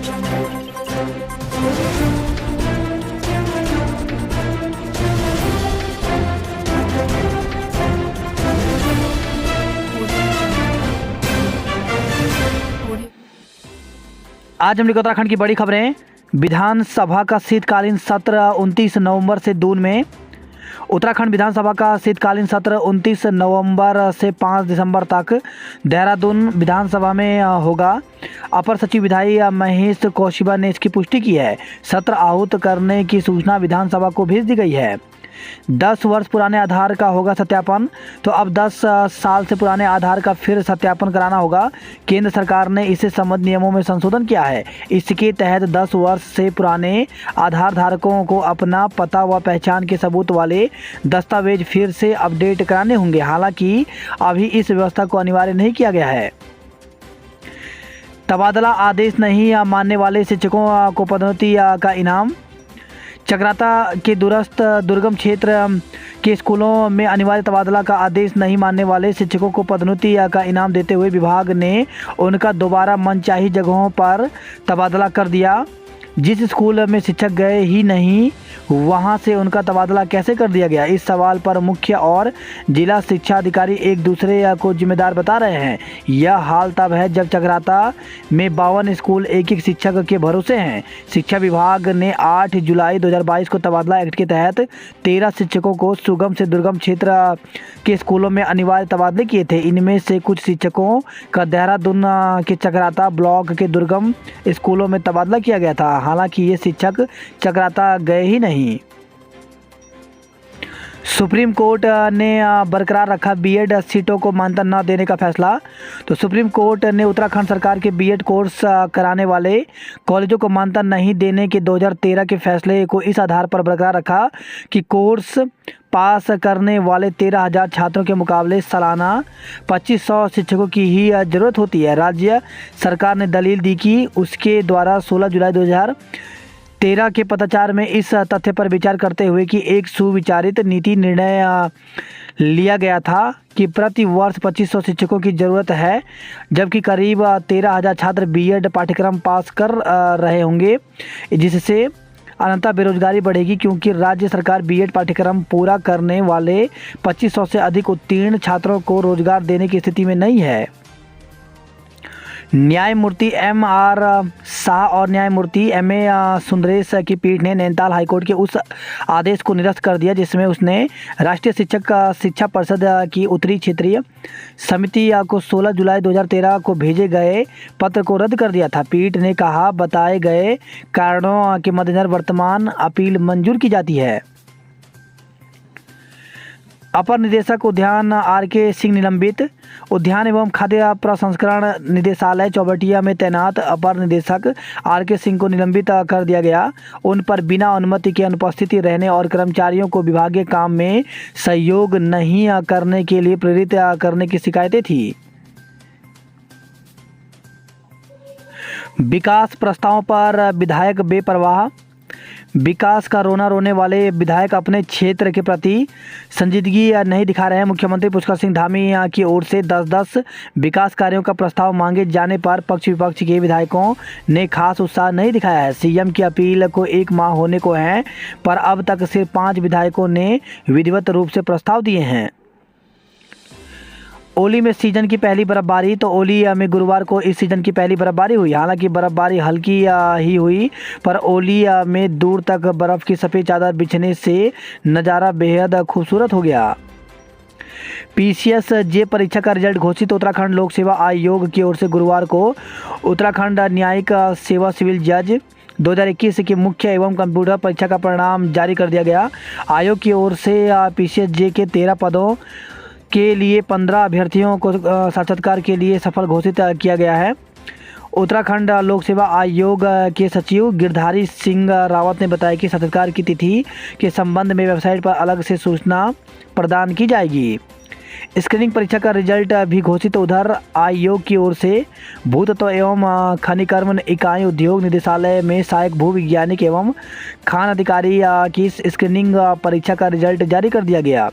आज हम लेकर उत्तराखंड की बड़ी खबरें। विधानसभा का शीतकालीन सत्र 29 नवंबर से दून में। उत्तराखंड विधानसभा का शीतकालीन सत्र 29 नवंबर से 5 दिसंबर तक देहरादून विधानसभा में होगा। अपर सचिव विधायी महेश कौशिबा ने इसकी पुष्टि की है। सत्र आहूत करने की सूचना विधानसभा को भेज दी गई है। 10 वर्ष पुराने आधार का होगा सत्यापन। तो अब 10 साल से पुराने आधार का फिर सत्यापन कराना होगा। केंद्र सरकार ने इससे संबंधित नियमों में संशोधन किया है। इसके तहत 10 वर्ष से पुराने आधार धारकों को अपना पता व पहचान के सबूत वाले दस्तावेज फिर से अपडेट कराने होंगे। हालांकि अभी इस व्यवस्था को अनिवार्य नहीं किया गया है। तबादला आदेश नहीं मानने वाले शिक्षकों को पदोन्नति का इनाम। चकराता के दूरस्थ दुर्गम क्षेत्र के स्कूलों में अनिवार्य तबादला का आदेश नहीं मानने वाले शिक्षकों को पदोन्नति का इनाम देते हुए विभाग ने उनका दोबारा मनचाही जगहों पर तबादला कर दिया। जिस स्कूल में शिक्षक गए ही नहीं वहां से उनका तबादला कैसे कर दिया गया? इस सवाल पर मुख्य और जिला शिक्षा अधिकारी एक दूसरे को जिम्मेदार बता रहे हैं। यह हाल तब है जब चकराता में 52 स्कूल एक एक शिक्षक के भरोसे हैं। शिक्षा विभाग ने 8 जुलाई 2022 को तबादला एक्ट के तहत 13 शिक्षकों को सुगम से दुर्गम क्षेत्र के स्कूलों में अनिवार्य तबादले किए थे। इनमें से कुछ शिक्षकों का देहरादून के चकराता ब्लॉक के दुर्गम स्कूलों में तबादला किया गया था। हालांकि ये शिक्षक चकराता गए ही नहीं। सुप्रीम कोर्ट ने बरकरार रखा बीएड सीटों को मान्यता न देने का फैसला। तो सुप्रीम कोर्ट ने उत्तराखंड सरकार के बीएड कोर्स कराने वाले कॉलेजों को मान्यता नहीं देने के 2013 के फैसले को इस आधार पर बरकरार रखा कि कोर्स पास करने वाले 13,000 छात्रों के मुकाबले सालाना 2500 शिक्षकों की ही ज़रूरत होती है। राज्य सरकार ने दलील दी कि उसके द्वारा 16 जुलाई 2013 के पत्राचार में इस तथ्य पर विचार करते हुए कि एक सुविचारित नीति निर्णय लिया गया था कि प्रति वर्ष 2500 शिक्षकों की ज़रूरत है, जबकि करीब 13,000 छात्र बीएड पाठ्यक्रम पास कर रहे होंगे, जिससे अनंतः बेरोजगारी बढ़ेगी क्योंकि राज्य सरकार बीएड पाठ्यक्रम पूरा करने वाले 2500 से अधिक उत्तीर्ण छात्रों को रोजगार देने की स्थिति में नहीं है। न्यायमूर्ति एम.आर. शाह और न्यायमूर्ति एम.ए. सुंदरेश की पीठ ने नैनीताल हाईकोर्ट के उस आदेश को निरस्त कर दिया जिसमें उसने राष्ट्रीय शिक्षक शिक्षा परिषद की उत्तरी क्षेत्रीय समिति को 16 जुलाई 2013 को भेजे गए पत्र को रद्द कर दिया था। पीठ ने कहा बताए गए कारणों के मद्देनजर वर्तमान अपील मंजूर की जाती है। अपर निदेशक उद्यान आर.के. सिंह निलंबित। उद्यान एवं खाद्य प्रसंस्करण निदेशालय चौबटिया में तैनात अपर निदेशक आर.के. सिंह को निलंबित कर दिया गया। उन पर बिना अनुमति के अनुपस्थिति रहने और कर्मचारियों को विभागीय काम में सहयोग नहीं करने के लिए प्रेरित करने की शिकायतें थी। विकास प्रस्तावों पर विधायक बेपरवाह। विकास का रोना रोने वाले विधायक अपने क्षेत्र के प्रति संजीदगी नहीं दिखा रहे हैं। मुख्यमंत्री पुष्कर सिंह धामी की ओर से 10-10 विकास कार्यों का प्रस्ताव मांगे जाने पर पक्ष विपक्ष के विधायकों ने खास उत्साह नहीं दिखाया है। सीएम की अपील को 1 माह होने को है, पर अब तक सिर्फ 5 विधायकों ने विधिवत रूप से प्रस्ताव दिए हैं। ओली में सीजन की पहली बर्फबारी। तो ओली में गुरुवार को इस सीजन की पहली बर्फबारी हुई। हालांकि बर्फबारी हल्की ही हुई, पर ओली में दूर तक बर्फ़ की सफ़ेद चादर बिछने से नज़ारा बेहद खूबसूरत हो गया। पीसीएस-जे परीक्षा का रिजल्ट घोषित। उत्तराखंड लोक सेवा आयोग की ओर से गुरुवार को उत्तराखंड न्यायिक सेवा सिविल जज 2021 की मुख्य एवं कंप्यूटर परीक्षा का परिणाम जारी कर दिया गया। आयोग की ओर से पीसीएस-जे के 13 पदों के लिए 15 अभ्यर्थियों को साक्षात्कार के लिए सफल घोषित किया गया है। उत्तराखंड लोक सेवा आयोग के सचिव गिरधारी सिंह रावत ने बताया कि साक्षात्कार की तिथि के संबंध में वेबसाइट पर अलग से सूचना प्रदान की जाएगी। स्क्रीनिंग परीक्षा का रिजल्ट भी घोषित। उधर आयोग की ओर से भूतत्व एवं खनिकर्म इकाई उद्योग निदेशालय में सहायक भू वैज्ञानिक एवं खान अधिकारी की स्क्रीनिंग परीक्षा का रिजल्ट जारी कर दिया गया।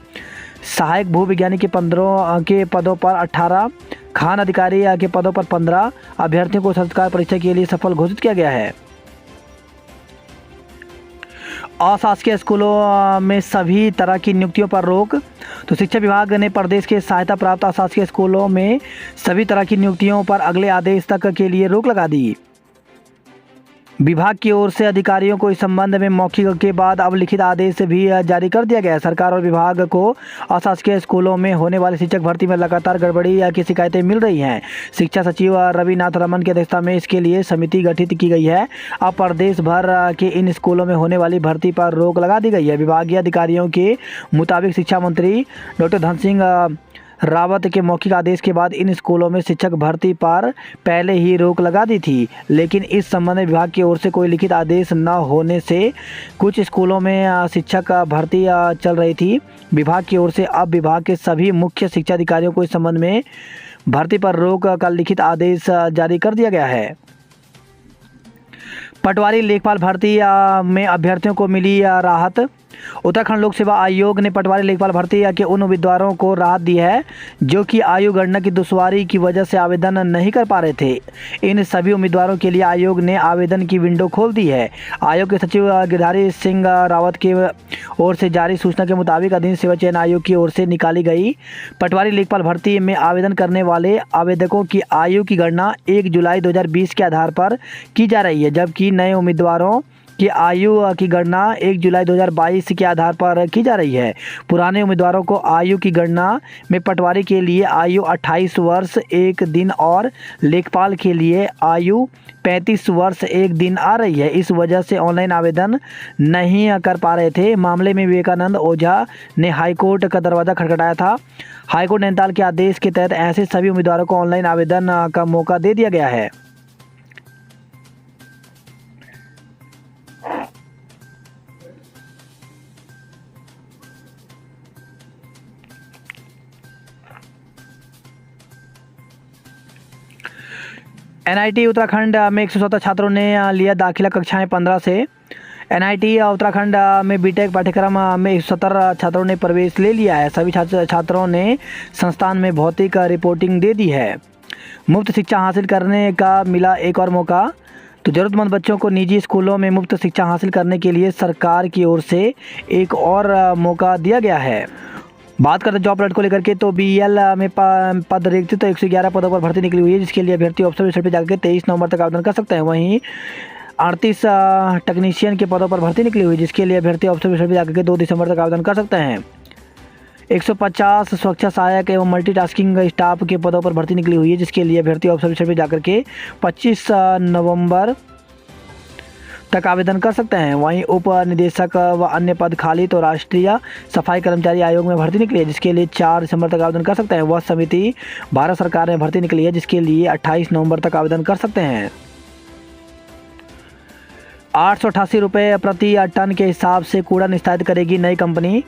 सहायक भू वैज्ञानिक के 15 के पदों पर 18 खान अधिकारी के पदों पर 15 अभ्यर्थियों को संस्कार परीक्षा के लिए सफल घोषित किया गया है। अशासकीय स्कूलों में सभी तरह की नियुक्तियों पर रोक। तो शिक्षा विभाग ने प्रदेश के सहायता प्राप्त अशासकीय स्कूलों में सभी तरह की नियुक्तियों पर अगले आदेश तक के लिए रोक लगा दी। विभाग की ओर से अधिकारियों को इस संबंध में मौखिक के बाद अब लिखित आदेश भी जारी कर दिया गया है। सरकार और विभाग को अशासकीय स्कूलों में होने वाली शिक्षक भर्ती में लगातार गड़बड़ी की शिकायतें मिल रही हैं। शिक्षा सचिव रविनाथ रमन की अध्यक्षता में इसके लिए समिति गठित की गई है। अब प्रदेश भर के इन स्कूलों में होने वाली भर्ती पर रोक लगा दी गई है। विभागीय अधिकारियों के मुताबिक शिक्षा मंत्री डॉक्टर धन सिंह रावत के मौखिक आदेश के बाद इन स्कूलों में शिक्षक भर्ती पर पहले ही रोक लगा दी थी, लेकिन इस संबंध में विभाग की ओर से कोई लिखित आदेश न होने से कुछ स्कूलों में शिक्षक भर्ती चल रही थी। विभाग की ओर से अब विभाग के सभी मुख्य शिक्षा अधिकारियों को इस संबंध में भर्ती पर रोक का लिखित आदेश जारी कर दिया गया है। पटवारी लेखपाल भर्ती में अभ्यर्थियों को मिली राहत। उत्तराखंड लोक सेवा आयोग ने पटवारी लेखपाल भर्ती के उन उम्मीदवारों को राहत दी है जो कि आयु गणना की दुश्वारी की वजह से आवेदन नहीं कर पा रहे थे। इन सभी उम्मीदवारों के लिए आयोग ने आवेदन की विंडो खोल दी है। आयोग के सचिव गिरधारी सिंह रावत की ओर से जारी सूचना के मुताबिक अधीन सेवा चयन आयोग की ओर से निकाली गई पटवारी लेखपाल भर्ती में आवेदन करने वाले आवेदकों की आयु की गणना 1 जुलाई 2020 के आधार पर की जा रही है, जबकि नए उम्मीदवारों की आयु की गणना 1 जुलाई 2022 के आधार पर की जा रही है। पुराने उम्मीदवारों को आयु की गणना में पटवारी के लिए आयु 28 वर्ष 1 दिन और लेखपाल के लिए आयु 35 वर्ष 1 दिन आ रही है। इस वजह से ऑनलाइन आवेदन नहीं कर पा रहे थे। मामले में विवेकानंद ओझा ने हाईकोर्ट का दरवाज़ा खटखटाया था। हाईकोर्ट नैनीताल के आदेश के तहत ऐसे सभी उम्मीदवारों को ऑनलाइन आवेदन का मौका दे दिया गया है। एनआईटी उत्तराखंड में 117 छात्रों ने लिया दाखिला कक्षाएं 15 से। एनआईटी उत्तराखंड में बीटेक पाठ्यक्रम में 117 छात्रों ने प्रवेश ले लिया है। सभी छात्रों ने संस्थान में भौतिक रिपोर्टिंग दे दी है। मुफ्त शिक्षा हासिल करने का मिला एक और मौका। तो ज़रूरतमंद बच्चों को निजी स्कूलों में मुफ्त शिक्षा हासिल करने के लिए सरकार की ओर से एक और मौका दिया गया है। बात करते हैं जॉब अलर्ट को लेकर के, तो बीईएल में पद रिक्त तो 111 पदों पर भर्ती निकली हुई है, जिसके लिए अभ्यर्थी ऑप्शन वेबसाइट पर जाकर 23 नवंबर तक आवेदन कर सकते हैं। वहीं 38 टेक्नीशियन के पदों पर भर्ती निकली हुई है, जिसके लिए अभ्यर्थी ऑप्शन वेबसाइट पर जाकर 2 दिसंबर तक आवेदन कर सकते हैं। 150 सुरक्षा सहायक एवं मल्टीटास्किंग स्टाफ के पदों पर भर्ती निकली हुई है, जिसके लिए अभ्यर्थी ऑप्शन वेबसाइट पर जाकर के 25 नवंबर तक आवेदन कर सकते हैं। वहीं उप निदेशक व अन्य पद खाली तो राष्ट्रीय सफाई कर्मचारी आयोग में भर्ती निकली है, जिसके लिए 4 दिसंबर तक आवेदन कर सकते हैं। वह समिति भारत सरकार में भर्ती निकली है, जिसके लिए 28 नवंबर तक आवेदन कर सकते हैं। 888 रुपये प्रति टन के हिसाब से कूड़ा निस्तारित करेगी नई कंपनी।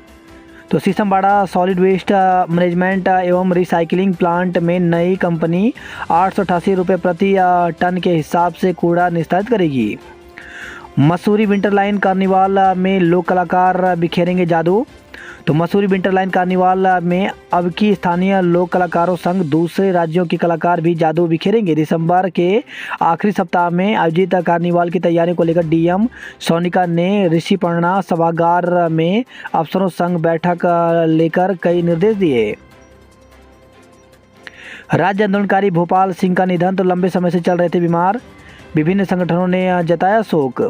तो सीसमबाड़ा सॉलिड वेस्ट मैनेजमेंट एवं रिसाइकलिंग प्लांट में नई कंपनी 888 रुपये प्रति टन के हिसाब से कूड़ा निस्तारित करेगी। मसूरी विंटरलाइन कार्निवाल में लोक कलाकार बिखेरेंगे जादू। तो मसूरी विंटरलाइन कार्निवाल में अब की स्थानीय लोक कलाकारों संग दूसरे राज्यों के कलाकार भी जादू बिखेरेंगे। दिसंबर के आखिरी सप्ताह में आयोजित कार्निवाल की तैयारी को लेकर डीएम सोनिका ने ऋषिपर्णा सभागार में अफसरों संग बैठक लेकर कई निर्देश दिए। राज्य आंदोलनकारी भोपाल सिंह का निधन। तो लंबे समय से चल रहे थे बीमार, विभिन्न संगठनों ने जताया शोक।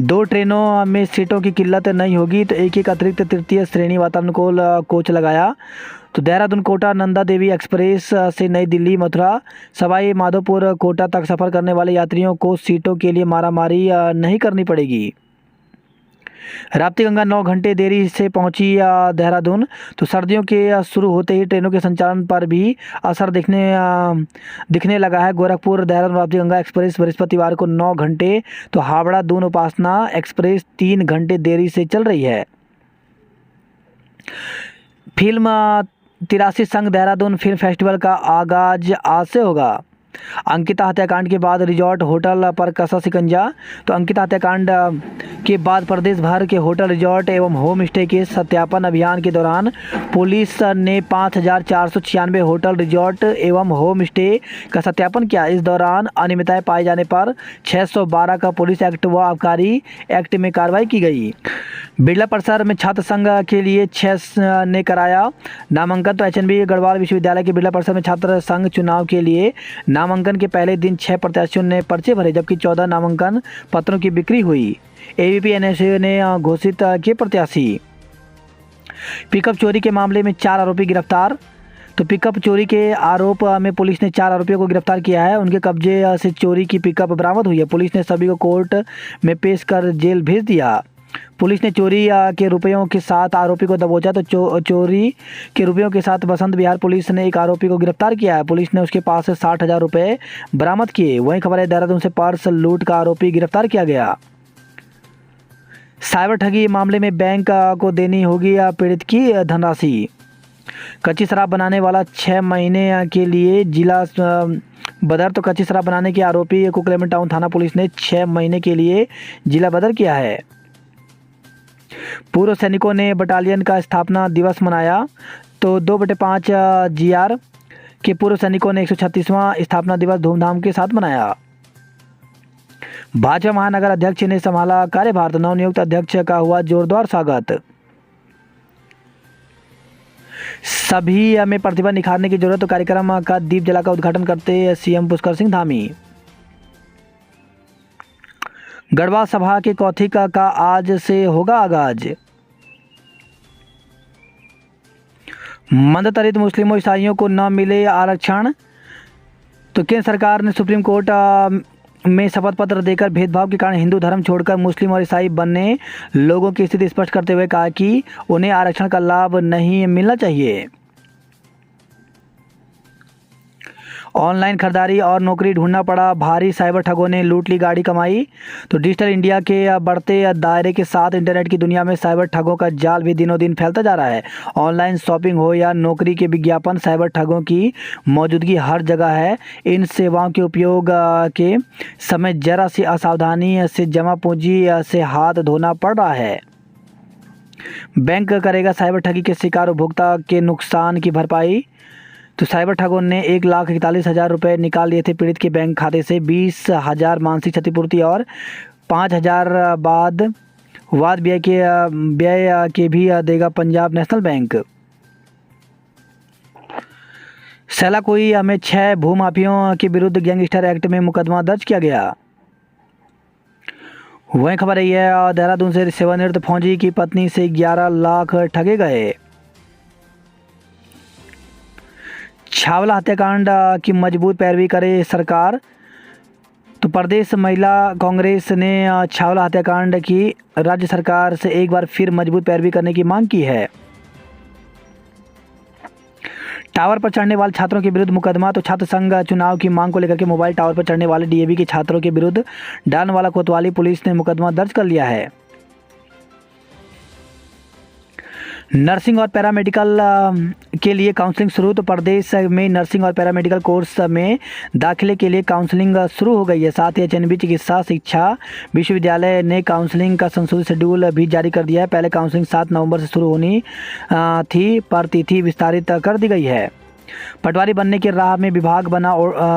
2 ट्रेनों में सीटों की किल्लत नहीं होगी, तो एक अतिरिक्त तृतीय श्रेणी वातानुकूल कोच लगाया। तो देहरादून कोटा नंदा देवी एक्सप्रेस से नई दिल्ली मथुरा सवाई माधोपुर कोटा तक सफ़र करने वाले यात्रियों को सीटों के लिए मारामारी नहीं करनी पड़ेगी। राप्ती गंगा 9 घंटे देरी से पहुंची देहरादून। तो सर्दियों के शुरू होते ही ट्रेनों के संचालन पर भी असर दिखने लगा है। गोरखपुर देहरादून राप्ती गंगा एक्सप्रेस बृहस्पतिवार को 9 घंटे, तो हावड़ा दून उपासना एक्सप्रेस 3 घंटे देरी से चल रही है। फिल्म 83 संघ देहरादून फिल्म फेस्टिवल का आगाज आज से होगा। अंकिता हत्याकांड के बाद रिजॉर्ट होटल पर कसा शिकंजा। तो अंकिता हत्याकांड के बाद प्रदेश भर के होटल, रिजॉर्ट एवं होम स्टे के सत्यापन अभियान के दौरान पुलिस ने 5,496 होटल, रिजॉर्ट एवं होम स्टे का सत्यापन किया। इस दौरान अनियमितताएं पाए जाने पर 612 का पुलिस एक्ट व आबकारी एक्ट में कार्रवाई की गई। बिरला परिसर में छात्र संघ के लिए 6 ने कराया नामांकन। तो एचएनबी गढ़वाल विश्वविद्यालय के बिरला परिसर में छात्र संघ चुनाव के लिए नामांकन के पहले दिन 6 प्रत्याशियों ने पर्चे भरे, जबकि 14 नामांकन पत्रों की बिक्री हुई। एबीपी एनएसए ने घोषित किए प्रत्याशी। पिकअप चोरी के मामले में 4 आरोपी गिरफ्तार। तो पिकअप चोरी के आरोप में पुलिस ने 4 आरोपियों को गिरफ्तार किया है। उनके कब्जे से चोरी की पिकअप बरामद हुई है। पुलिस ने सभी को कोर्ट में पेश कर जेल भेज दिया। पुलिस ने चोरी के रुपयों के साथ आरोपी को दबोचा। तो चोरी के रुपयों के साथ बसंत विहार पुलिस ने एक आरोपी को गिरफ्तार किया है। पुलिस ने उसके पास से 60,000 रुपये बरामद किए। वहीं खबर है देहरादून से पर्स लूट का आरोपी गिरफ्तार किया गया। साइबर ठगी मामले में बैंक को देनी होगी पीड़ित की धनराशि। कच्ची शराब बनाने वाला 6 महीने के लिए जिला बदर। तो कच्ची शराब बनाने के आरोपी को क्लेमेंट टाउन थाना पुलिस ने 6 महीने के लिए जिला बदर किया है। पूर्व सैनिकों ने बटालियन का स्थापना दिवस मनाया। तो 2/5 जीआर के पूर्व सैनिकों ने 136वां स्थापना दिवस धूमधाम के साथ मनाया। भाजपा महानगर अध्यक्ष ने संभाला कार्यभार। तो नवनियुक्त अध्यक्ष का हुआ जोरदार स्वागत। सभी में प्रतिभा निखारने की जरूरत। तो कार्यक्रम का दीप जलाकर उद्घाटन करते सीएम पुष्कर सिंह धामी। गढ़वाल सभा के कौथिक का आज से होगा आगाज। मंदतरित मुस्लिमों ईसाइयों को न मिले आरक्षण। तो केंद्र सरकार ने सुप्रीम कोर्ट में शपथ पत्र देकर भेदभाव के कारण हिंदू धर्म छोड़कर मुस्लिम और ईसाई बनने लोगों की स्थिति स्पष्ट करते हुए कहा कि उन्हें आरक्षण का लाभ नहीं मिलना चाहिए। ऑनलाइन खरीदारी और नौकरी ढूंढना पड़ा भारी, साइबर ठगों ने लूट ली गाड़ी कमाई। तो डिजिटल इंडिया के बढ़ते दायरे के साथ इंटरनेट की दुनिया में साइबर ठगों का जाल भी दिनों दिन फैलता जा रहा है। ऑनलाइन शॉपिंग हो या नौकरी के विज्ञापन, साइबर ठगों की मौजूदगी हर जगह है। इन सेवाओं के उपयोग के समय जरा सी असावधानी से जमा पूंजी से हाथ धोना पड़ रहा है। बैंक करेगा साइबर ठगी के शिकार उपभोक्ता के नुकसान की भरपाई। तो साइबर ठगों ने 1,41,000 रुपये निकाल लिए थे पीड़ित के बैंक खाते से। 20,000 मानसिक क्षतिपूर्ति और 5,000 वाद व्यय के भी देगा पंजाब नेशनल बैंक। सैला कोई में 6 भूमाफियों के विरुद्ध गैंगस्टर एक्ट में मुकदमा दर्ज किया गया। वहीं खबर यही है देहरादून से सेवानिवृत्त फौजी की पत्नी से 11 लाख ठगे गए। छावला हत्याकांड की मजबूत पैरवी करे सरकार। तो प्रदेश महिला कांग्रेस ने छावला हत्याकांड की राज्य सरकार से एक बार फिर मजबूत पैरवी करने की मांग की है। टावर पर चढ़ने वाले छात्रों के विरुद्ध मुकदमा। तो छात्र संघ चुनाव की मांग को लेकर के मोबाइल टावर पर चढ़ने वाले डीएवी के छात्रों के विरुद्ध डालवाला कोतवाली पुलिस ने मुकदमा दर्ज कर लिया है। नर्सिंग और पैरामेडिकल के लिए काउंसलिंग शुरू। तो प्रदेश में नर्सिंग और पैरामेडिकल कोर्स में दाखिले के लिए काउंसलिंग शुरू हो गई है। साथ ही एचएनबी चिकित्सा शिक्षा विश्वविद्यालय ने काउंसलिंग का संशोधित शेड्यूल भी जारी कर दिया है। पहले काउंसलिंग 7 नवंबर से शुरू होनी थी, पर तिथि विस्तारित कर दी गई है। पटवारी बनने की राह में विभाग बना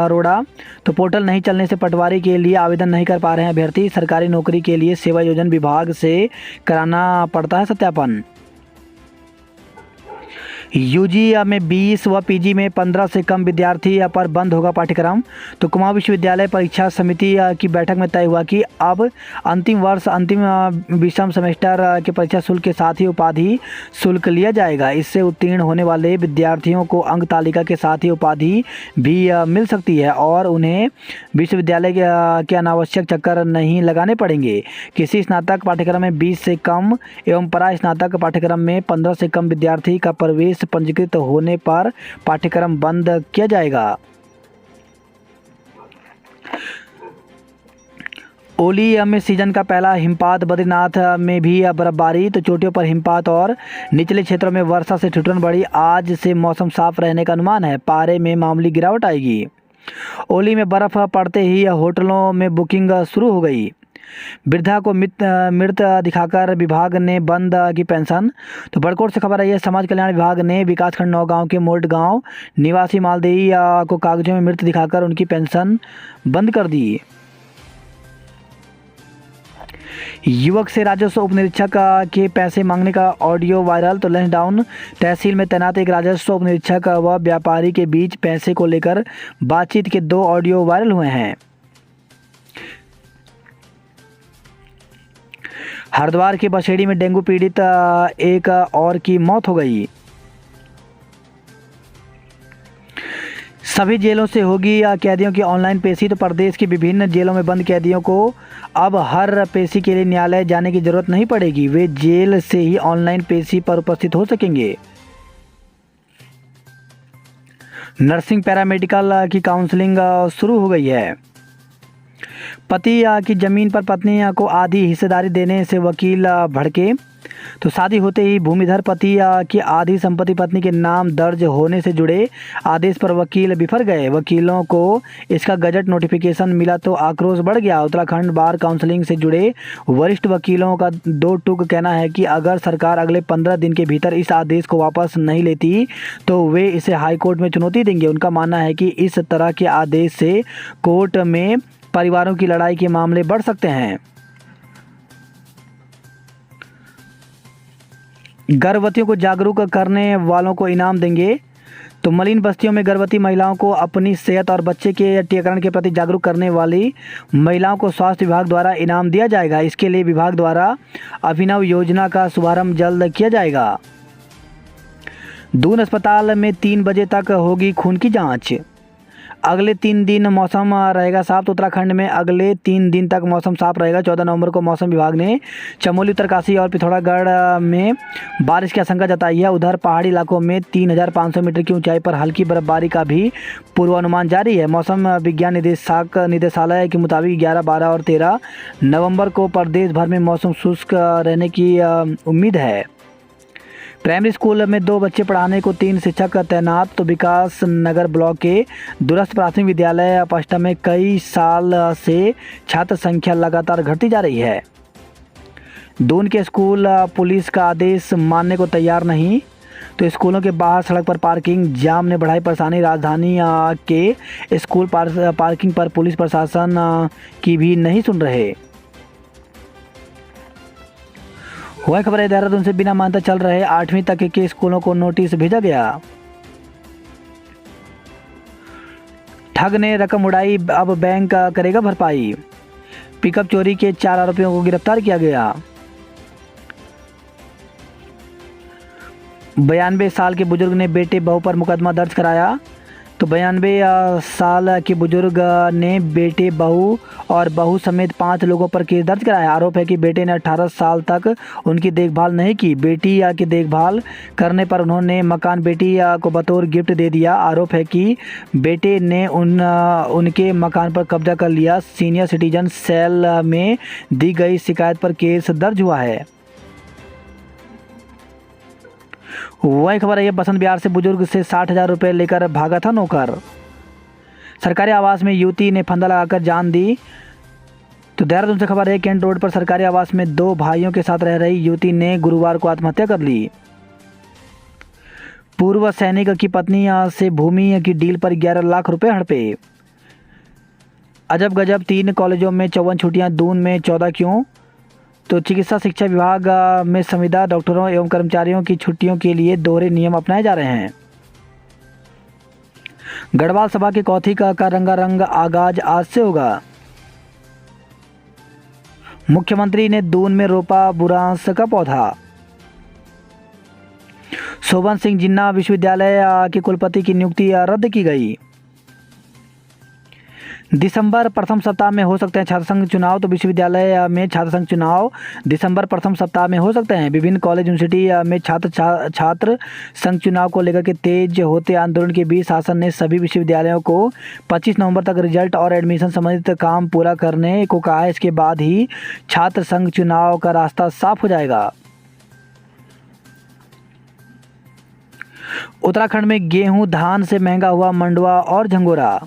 रोड़ा। तो पोर्टल नहीं चलने से पटवारी के लिए आवेदन नहीं कर पा रहे हैं अभ्यर्थी। सरकारी नौकरी के लिए सेवा योजना विभाग से कराना पड़ता है सत्यापन। यूजी में 20 व पीजी में 15 से कम विद्यार्थी पर बंद होगा पाठ्यक्रम। तो कुमाऊं विश्वविद्यालय परीक्षा समिति की बैठक में तय हुआ कि अब अंतिम वर्ष अंतिम विषम सेमेस्टर के परीक्षा शुल्क के साथ ही उपाधि शुल्क लिया जाएगा। इससे उत्तीर्ण होने वाले विद्यार्थियों को अंक तालिका के साथ ही उपाधि भी मिल सकती है और उन्हें विश्वविद्यालय के अनावश्यक चक्कर नहीं लगाने पड़ेंगे। किसी स्नातक पाठ्यक्रम में 20 से कम एवं परा स्नातक पाठ्यक्रम में 15 से कम विद्यार्थी का प्रवेश पंजीकृत होने पर पाठ्यक्रम बंद किया जाएगा। ओली में सीजन का पहला हिमपात। बद्रीनाथ में भी बर्फबारी। तो चोटियों पर हिमपात और निचले क्षेत्रों में वर्षा से ठिठुरन बढ़ी। आज से मौसम साफ रहने का अनुमान है। पारे में मामूली गिरावट आएगी। ओली में बर्फ़ पड़ते ही होटलों में बुकिंग शुरू हो गई। वृद्धा को मृत दिखाकर विभाग ने बंद की पेंशन। तो बड़कोट से खबर आई है, समाज कल्याण विभाग ने विकासखंड नौगांव के मोल्ड गांव निवासी मालदेही को कागजों में मृत दिखाकर उनकी पेंशन बंद कर दी। युवक से राजस्व उप निरीक्षक के पैसे मांगने का ऑडियो वायरल। तो लंचडाउन तहसील में तैनात एक राजस्व उप निरीक्षक व व्यापारी के बीच पैसे को लेकर बातचीत के 2 ऑडियो वायरल हुए हैं। हरिद्वार के बसेड़ी में डेंगू पीड़ित एक और की मौत हो गई। सभी जेलों से होगी कैदियों की ऑनलाइन पेशी। तो प्रदेश की विभिन्न जेलों में बंद कैदियों को अब हर पेशी के लिए न्यायालय जाने की जरूरत नहीं पड़ेगी, वे जेल से ही ऑनलाइन पेशी पर उपस्थित हो सकेंगे। नर्सिंग पैरामेडिकल की काउंसलिंग शुरू हो गई है। पति की जमीन पर पत्नी को आधी हिस्सेदारी देने से वकील भड़के। तो शादी होते ही भूमिधर पति की आधी संपत्ति पत्नी के नाम दर्ज होने से जुड़े आदेश पर वकील बिफर गए। वकीलों को इसका गजट नोटिफिकेशन मिला तो आक्रोश बढ़ गया। उत्तराखंड बार काउंसिलिंग से जुड़े वरिष्ठ वकीलों का 2 टूक कहना है कि अगर सरकार अगले 15 दिन के भीतर इस आदेश को वापस नहीं लेती तो वे इसे हाईकोर्ट में चुनौती देंगे। उनका मानना है कि इस तरह के आदेश से कोर्ट में परिवारों की लड़ाई के मामले बढ़ सकते हैं। गर्भवतियों को जागरूक करने वालों को इनाम देंगे। तो मलिन बस्तियों में गर्भवती महिलाओं को अपनी सेहत और बच्चे के टीकाकरण के प्रति जागरूक करने वाली महिलाओं को स्वास्थ्य विभाग द्वारा इनाम दिया जाएगा। इसके लिए विभाग द्वारा अभिनव योजना का शुभारंभ जल्द किया जाएगा। दून अस्पताल में 3 बजे तक होगी खून की जांच। अगले 3 दिन मौसम रहेगा साफ। तो उत्तराखंड में अगले 3 दिन तक मौसम साफ रहेगा। 14 नवंबर को मौसम विभाग ने चमोली, उत्तरकाशी और पिथौरागढ़ में बारिश की आशंका जताई है। उधर पहाड़ी इलाकों में 3500 मीटर की ऊंचाई पर हल्की बर्फबारी का भी पूर्वानुमान जारी है। मौसम विज्ञान निदेशालय के मुताबिक 11, 12 और 13 नवंबर को प्रदेश भर में मौसम शुष्क रहने की उम्मीद है। प्राइमरी स्कूल में 2 बच्चे पढ़ाने को 3 शिक्षक तैनात। तो विकास नगर ब्लॉक के दूरस्थ प्राथमिक विद्यालय पष्टा में कई साल से छात्र संख्या लगातार घटती जा रही है। दून के स्कूल पुलिस का आदेश मानने को तैयार नहीं। तो स्कूलों के बाहर सड़क पर पार्किंग जाम ने बढ़ाई परेशानी। राजधानी के स्कूल पार्किंग पर पुलिस प्रशासन की भी नहीं सुन रहे। हुआ खबर है, देहरादून से बिना मान्यता चल रहे 8वीं तक के स्कूलों को नोटिस भेजा गया। ठग ने रकम उड़ाई, अब बैंक करेगा भरपाई। पिकअप चोरी के 4 आरोपियों को गिरफ्तार किया गया। 92 साल के बुजुर्ग ने बेटे बहू पर मुकदमा दर्ज कराया। तो 92 साल के बुजुर्ग ने बेटे बहू और बहू समेत 5 लोगों पर केस दर्ज कराया। आरोप है कि बेटे ने 18 साल तक उनकी देखभाल नहीं की। बेटी की देखभाल करने पर उन्होंने मकान बेटी को बतौर गिफ्ट दे दिया। आरोप है कि बेटे ने उनके मकान पर कब्जा कर लिया। सीनियर सिटीजन सेल में दी गई शिकायत पर केस दर्ज हुआ है। वही खबर है, बसंत बिहार से बुजुर्ग से 60,000 रुपये लेकर भागा था नौकर। सरकारी आवास में युवती ने फंदा लगाकर जान दी। तो देहरादून से खबर है, कैंट रोड पर सरकारी आवास में 2 भाइयों के साथ रह रही युवती ने गुरुवार को आत्महत्या कर ली। पूर्व सैनिक की पत्नी से भूमि की डील पर 11 लाख रुपए हड़पे। अजब गजब, 3 कॉलेजों में 54 छुट्टियां, दून में 14 क्यों? तो चिकित्सा शिक्षा विभाग में संविदा डॉक्टरों एवं कर्मचारियों की छुट्टियों के लिए दोहरे नियम अपनाए जा रहे हैं। गढ़वाल सभा के कौथिक का रंगारंग आगाज आज से होगा। मुख्यमंत्री ने दून में रोपा बुरांस का पौधा। शोभन सिंह जिन्ना विश्वविद्यालय के कुलपति की नियुक्ति रद्द की गई। दिसंबर प्रथम सप्ताह में हो सकते हैं छात्र संघ चुनाव। तो विश्वविद्यालय में छात्र संघ चुनाव दिसंबर प्रथम सप्ताह में हो सकते हैं। विभिन्न कॉलेज यूनिवर्सिटी में छात्र संघ चुनाव को लेकर के तेज होते आंदोलन के बीच शासन ने सभी विश्वविद्यालयों को 25 नवंबर तक रिजल्ट और एडमिशन संबंधित काम पूरा करने को कहा है। इसके बाद ही छात्र संघ चुनाव का रास्ता साफ हो जाएगा। उत्तराखंड में गेहूं धान से महंगा हुआ मंडुआ और झंगोरा।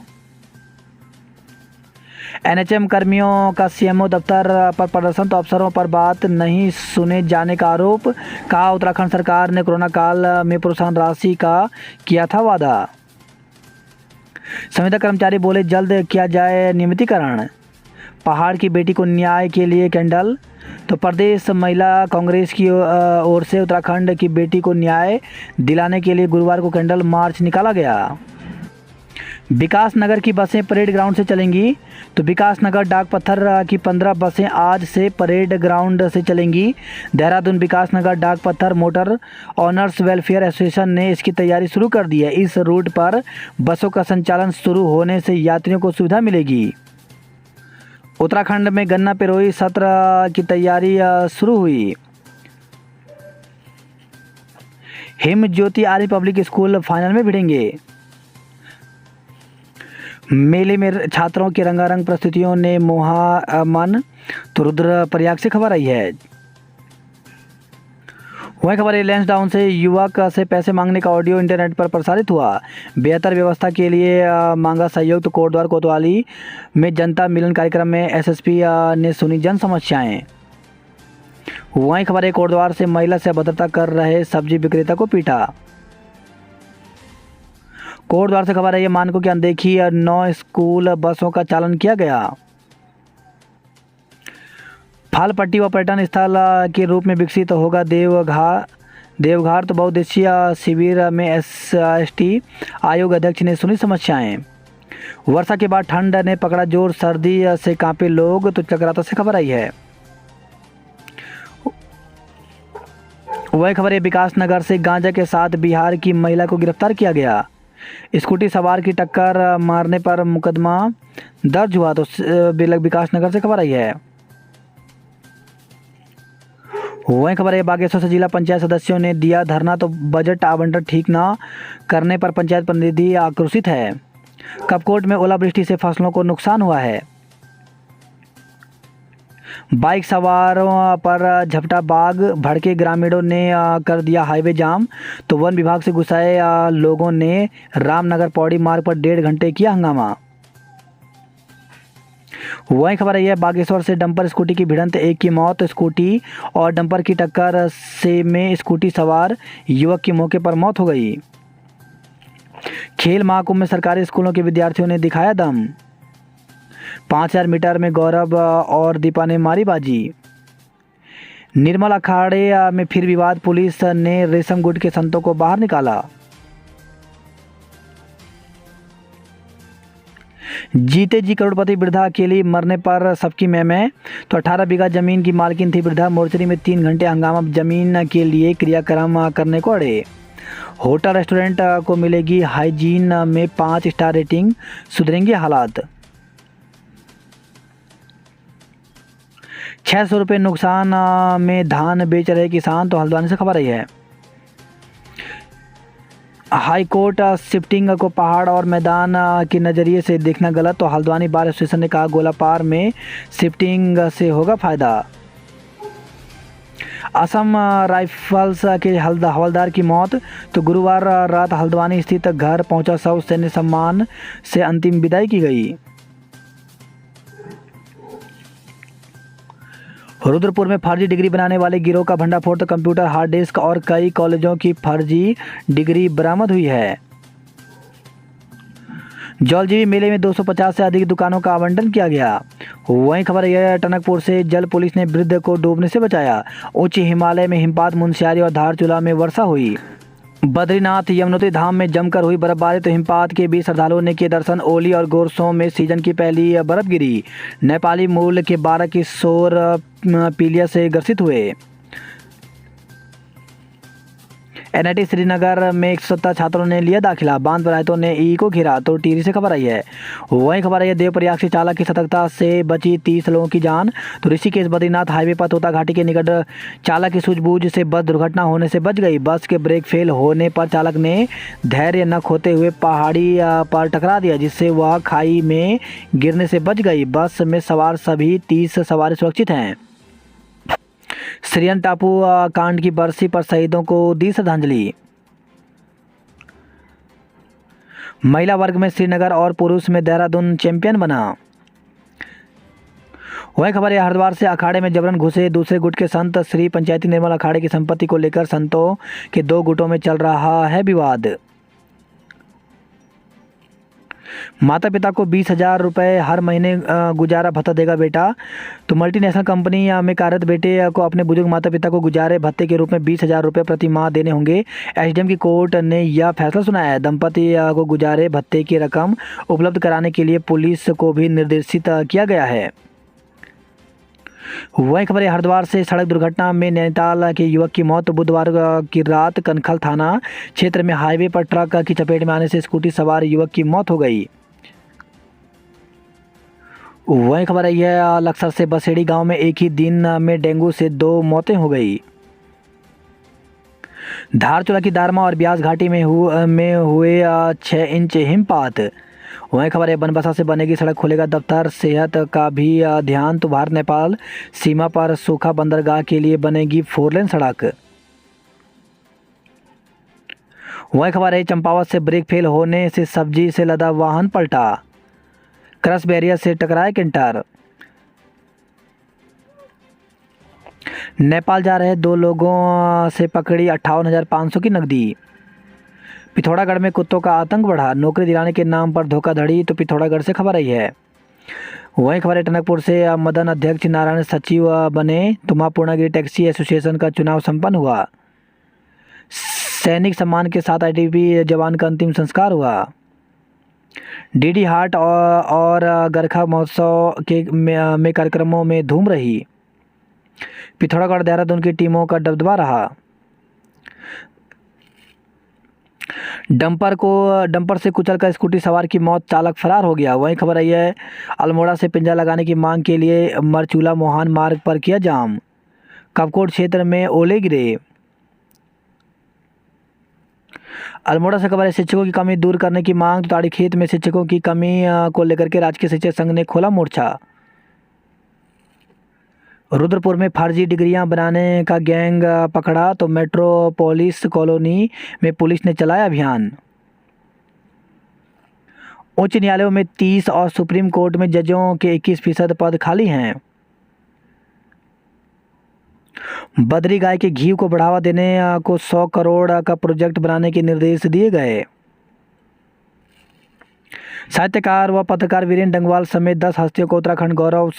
एनएचएम कर्मियों का सीएमओ दफ्तर पर प्रदर्शन तो अफसरों पर बात नहीं सुने जाने का आरोप। कहा उत्तराखंड सरकार ने कोरोना काल में प्रोत्साहन राशि का किया था वादा। संविदा कर्मचारी बोले जल्द किया जाए नियमितीकरण। पहाड़ की बेटी को न्याय के लिए कैंडल। तो प्रदेश महिला कांग्रेस की ओर से उत्तराखंड की बेटी को न्याय दिलाने के लिए गुरुवार को कैंडल मार्च निकाला गया। विकास नगर की बसें परेड ग्राउंड से चलेंगी। तो विकास नगर डाक पत्थर की 15 बसें आज से परेड ग्राउंड से चलेंगी। देहरादून विकास नगर डाक पत्थर मोटर ऑनर्स वेलफेयर एसोसिएशन ने इसकी तैयारी शुरू कर दी है। इस रूट पर बसों का संचालन शुरू होने से यात्रियों को सुविधा मिलेगी। उत्तराखंड में गन्ना पिरोई सत्र की तैयारी शुरू हुई। हिम ज्योति आर्य पब्लिक स्कूल फाइनल में भिड़ेंगे। मेले में छात्रों की रंगारंग प्रस्तुतियों ने मोहा मन। तो रुद्रप्रयाग से खबर आई है। वही खबर है लैंसडाउन से युवक से पैसे मांगने का ऑडियो इंटरनेट पर प्रसारित हुआ। बेहतर व्यवस्था के लिए मांगा सहयोग। तो कोटद्वार कोतवाली में जनता मिलन कार्यक्रम में एसएसपी ने सुनी जन समस्याएं। वही खबर है कोटद्वार से महिला से अभद्रता कर रहे सब्जी विक्रेता को पीटा। कोटद्वार से खबर है ये मानकों की अनदेखी 9 स्कूल बसों का चालन किया गया। फल पट्टी व पर्यटन स्थल के रूप में विकसित होगा देवघाट। तो बहुउद्देशीय शिविर में एसटी आयोग अध्यक्ष ने सुनी समस्याएं। वर्षा के बाद ठंड ने पकड़ा जोर, सर्दी से कांपे लोग। तो चक्राता से खबर आई है। वही खबर है विकास नगर से गांजा के साथ बिहार की महिला को गिरफ्तार किया गया। स्कूटी सवार की टक्कर मारने पर मुकदमा दर्ज हुआ। तो विकास नगर से खबर आई है। वही खबर है बागेश्वर से जिला पंचायत सदस्यों ने दिया धरना। तो बजट आवंटन ठीक ना करने पर पंचायत प्रतिनिधि आक्रोशित है। कपकोट में ओलावृष्टि से फसलों को नुकसान हुआ है। बाइक सवारों पर झपटा बाघ, भड़के ग्रामीणों ने कर दिया हाईवे जाम। तो वन विभाग से गुस्साए लोगों ने रामनगर पौड़ी मार्ग पर 1.5 घंटे किया हंगामा। वही खबर है बागेश्वर से डंपर स्कूटी की भिड़ंत, एक की मौत। स्कूटी और डंपर की टक्कर से में स्कूटी सवार युवक की मौके पर मौत हो गई। खेल महाकुंभ में सरकारी स्कूलों के विद्यार्थियों ने दिखाया दम। 5000 मीटर में गौरव और दीपा ने मारी बाजी। निर्मल अखाड़े में फिर विवाद, पुलिस ने रेशम गुट के संतों को बाहर निकाला। जीते जी करोड़पति वृद्धा अकेली, मरने पर सबकी मैं। तो 18 बीघा जमीन की मालकिन थी वृद्धा। मोर्चरी में 3 घंटे हंगामा, जमीन के लिए क्रियाक्रम करने को अड़े। होटल रेस्टोरेंट को मिलेगी हाइजीन में 5 स्टार रेटिंग, सुधरेंगे हालात। 600 रुपये नुकसान में धान बेच रहे किसान। तो हल्द्वानी से खबर आई है। हाई कोर्ट शिफ्टिंग को पहाड़ और मैदान के नज़रिए से देखना गलत। तो हल्द्वानी बार एसोसिएशन ने कहा गोलापार में शिफ्टिंग से होगा फायदा। असम राइफल्स के हवलदार की मौत। तो गुरुवार रात हल्द्वानी स्थित घर पहुंचा शव, सैन्य सम्मान से अंतिम विदाई की गई। रुद्रपुर में फर्जी डिग्री बनाने वाले गिरोह का भंडाफोड़। तो कंप्यूटर, हार्ड डिस्क और कई कॉलेजों की फर्जी डिग्री बरामद हुई है। जौलजीबी मेले में 250 से अधिक दुकानों का आवंटन किया गया। वहीं खबर यह है टनकपुर से जल पुलिस ने वृद्ध को डूबने से बचाया। उच्च हिमालय में हिमपात, मुनस्यारी और धारचूला में वर्षा हुई। बद्रीनाथ यमुनोत्री धाम में जमकर हुई बर्फबारी। तो हिमपात के बीच श्रद्धालुओं ने किए दर्शन। ओली और गोरसों में सीजन की पहली बर्फ गिरी। नेपाली मूल के 12 किशोर पीलिया से ग्रसित हुए। एनआईटी श्रीनगर में 170 छात्रों ने लिया दाखिला। बांध प्रभावितों ने ई को घिरा। तो टिहरी से खबर आई है। वहीं खबर आई है देवप्रयाग से चालक की सतर्कता से बची 30 लोगों की जान। तो ऋषिकेश बद्रीनाथ हाईवे पर तोता घाटी के निकट चालक की सूझबूझ से बस दुर्घटना होने से बच गई। बस के ब्रेक फेल होने पर चालक ने धैर्य न खोते हुए पहाड़ी पर टकरा दिया, जिससे वह खाई में गिरने से बच गई। बस में सवार सभी 30 सवारी सुरक्षित हैं। श्रीयन टापू कांड की बरसी पर शहीदों को दी श्रद्धांजलि। महिला वर्ग में श्रीनगर और पुरुष में देहरादून चैंपियन बना। वही खबर है हरिद्वार से अखाड़े में जबरन घुसे दूसरे गुट के संत। श्री पंचायती निर्मल अखाड़े की संपत्ति को लेकर संतों के दो गुटों में चल रहा है विवाद। माता पिता को 20,000 रुपये हर महीने गुजारा भत्ता देगा बेटा। तो मल्टीनेशनल कंपनी में कार्यरत बेटे को अपने बुजुर्ग माता पिता को गुजारे भत्ते के रूप में 20,000 रुपये प्रति माह देने होंगे। एसडीएम की कोर्ट ने यह फैसला सुनाया है। दंपति को गुजारे भत्ते की रकम उपलब्ध कराने के लिए पुलिस को भी निर्देशित किया गया है। वही खबर है हरिद्वार से सड़क दुर्घटना में नैनीताल के युवक की मौत। बुधवार की रात कनखल थाना क्षेत्र में हाईवे पर ट्रक की चपेट में आने से स्कूटी सवार युवक की मौत हो गई। वही खबर है लक्सर से बसेड़ी गांव में एक ही दिन में डेंगू से 2 मौतें हो गई। धारचूला की दारमा और ब्यास घाटी में हुए 6 इंच हिमपात। वहीं खबर है बनबसा से बनेगी सड़क, खुलेगा दफ्तर सेहत का भी ध्यान। तो भारत नेपाल सीमा पर सूखा बंदरगाह के लिए बनेगी 4 लेन सड़क। वहीं खबर है चंपावत से ब्रेक फेल होने से सब्जी से लदा वाहन पलटा। क्रॉस बैरियर से टकराए कैंटर। नेपाल जा रहे 2 लोगों से पकड़ी 58,500 की नकदी। पिथौरागढ़ में कुत्तों का आतंक बढ़ा, नौकरी दिलाने के नाम पर धोखाधड़ी। तो पिथौरागढ़ से खबर आई है। वहीं खबर है टनकपुर से मदन अध्यक्ष नारायण सचिव बने। तो मां पूर्णागिरी टैक्सी एसोसिएशन का चुनाव संपन्न हुआ। सैनिक सम्मान के साथ आईटीबीपी जवान का अंतिम संस्कार हुआ। डीडी हाट और गरखा महोत्सव के में कार्यक्रमों में धूम रही। पिथौरागढ़ देहरादून की टीमों का दबदबा रहा। डंपर से कुचलकर स्कूटी सवार की मौत, चालक फरार हो गया। वहीं खबर आई है अल्मोड़ा से पिंजरा लगाने की मांग के लिए मरचूला मोहान मार्ग पर किया जाम। कपकोट क्षेत्र में ओले गिरे। अल्मोड़ा से खबर है शिक्षकों की कमी दूर करने की मांग। ताड़ीखेत में शिक्षकों की कमी को लेकर के राजकीय शिक्षक संघ ने खोला मोर्चा। रुद्रपुर में फर्जी डिग्रियां बनाने का गैंग पकड़ा। तो मेट्रोपोलिस कॉलोनी में पुलिस ने चलाया अभियान। उच्च न्यायालयों में 30 और सुप्रीम कोर्ट में जजों के 21% पद खाली हैं। बद्री गाय के घी को बढ़ावा देने को 100 करोड़ का प्रोजेक्ट बनाने के निर्देश दिए गए। साहित्यकार व पत्रकार वीरेंद्र डंगवाल समेत 10 हस्तियों को उत्तराखंड गौरव